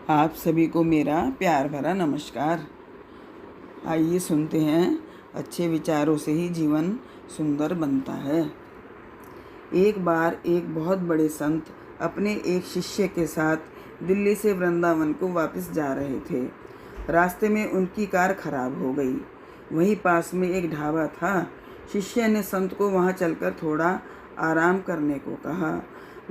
आप सभी को मेरा प्यार भरा नमस्कार। आइए सुनते हैं, अच्छे विचारों से ही जीवन सुंदर बनता है। एक बार एक बहुत बड़े संत अपने एक शिष्य के साथ दिल्ली से वृंदावन को वापस जा रहे थे। रास्ते में उनकी कार खराब हो गई। वहीं पास में एक ढाबा था। शिष्य ने संत को वहां चलकर थोड़ा आराम करने को कहा,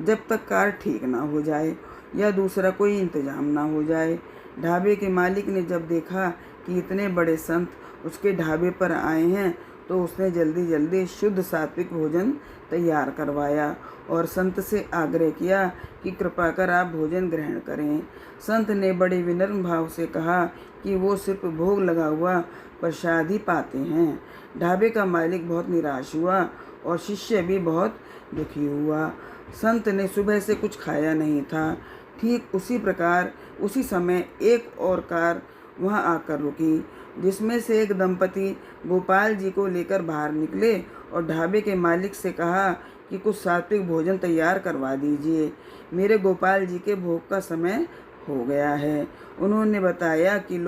जब तक कार ठीक ना हो जाए या दूसरा कोई इंतजाम ना हो जाए। ढाबे के मालिक ने जब देखा कि इतने बड़े संत उसके ढाबे पर आए हैं, तो उसने जल्दी जल्दी शुद्ध सात्विक भोजन तैयार करवाया और संत से आग्रह किया कि कृपा कर आप भोजन ग्रहण करें। संत ने बड़े विनम्र भाव से कहा कि वो सिर्फ भोग लगा हुआ प्रसाद ही पाते हैं। ढाबे का मालिक बहुत निराश हुआ और शिष्य भी बहुत दुखी हुआ। संत ने सुबह से कुछ खाया नहीं था। ठीक उसी प्रकार उसी समय एक और कार वहां आकर रुकी, जिसमें से एक दंपति गोपाल जी को लेकर बाहर निकले और ढाबे के मालिक से कहा कि कुछ सात्विक भोजन तैयार करवा दीजिए, मेरे गोपाल जी के भोग का समय हो गया है। उन्होंने बताया कि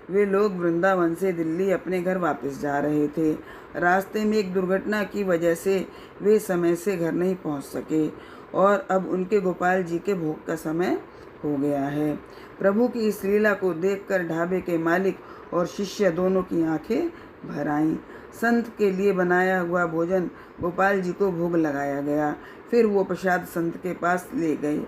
वे लोग वृंदावन से दिल्ली अपने घर वापस जा रहे थे। रास्ते में एक दुर्घटना की वजह से वे समय से घर नहीं पहुंच सके और अब उनके गोपाल जी के भोग का समय हो गया है। प्रभु की इस लीला को देखकर ढाबे के मालिक और शिष्य दोनों की आंखें भर आईं। संत के लिए बनाया हुआ भोजन गोपाल जी को भोग लगाया गया। फिर वो प्रसाद संत के पास ले गए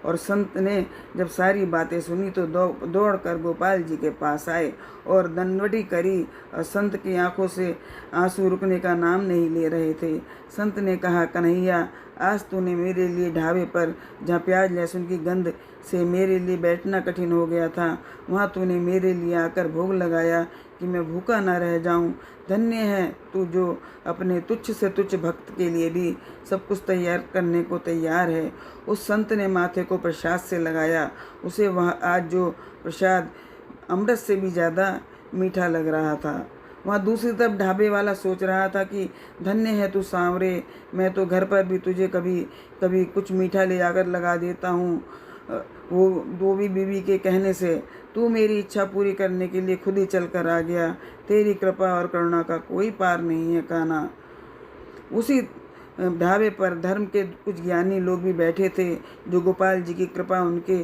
और संत ने जब सारी बातें सुनी तो दौड़कर गोपाल जी के पास आए और दंडवती करी और संत की आंखों से आंसू रुकने का नाम नहीं ले रहे थे। संत ने कहा, कन्हैया, आज तूने मेरे लिए ढाबे पर, जहाँ प्याज लहसुन की गंध से मेरे लिए बैठना कठिन हो गया था, वहाँ तूने मेरे लिए आकर भोग लगाया कि मैं भूखा न रह जाऊँ। धन्य है तू जो अपने तुच्छ से तुच्छ भक्त के लिए भी सब कुछ तैयार करने को तैयार है। उस संत ने माथे को प्रसाद से लगाया। उसे वह आज जो प्रसाद अमृत से भी ज़्यादा मीठा लग रहा था। वहाँ दूसरी तरफ ढाबे वाला सोच रहा था कि धन्य है तू सांवरे, मैं तो घर पर भी तुझे कभी कभी कुछ मीठा ले जाकर लगा देता हूँ, वो दोबी बीवी के कहने से। तू मेरी इच्छा पूरी करने के लिए खुद ही चल कर आ गया। तेरी कृपा और करुणा का कोई पार नहीं है कान्हा। उसी ढाबे पर धर्म के कुछ ज्ञानी लोग भी बैठे थे, जो गोपाल जी की कृपा, उनके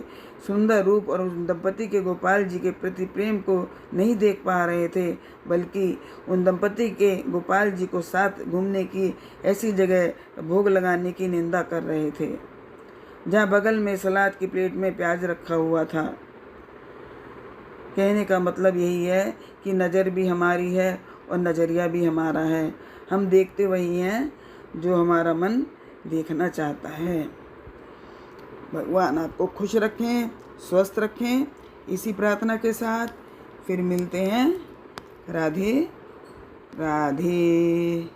सुंदर रूप और उस दंपति के गोपाल जी के प्रति प्रेम को नहीं देख पा रहे थे, बल्कि उन दंपति के गोपाल जी को साथ घूमने की ऐसी जगह भोग लगाने की निंदा कर रहे थे जहाँ बगल में सलाद की प्लेट में प्याज रखा हुआ था। कहने का मतलब यही है कि नज़र भी हमारी है और नज़रिया भी हमारा है। हम देखते वही हैं जो हमारा मन देखना चाहता है। भगवान आपको खुश रखें, स्वस्थ रखें। इसी प्रार्थना के साथ फिर मिलते हैं। राधे राधे।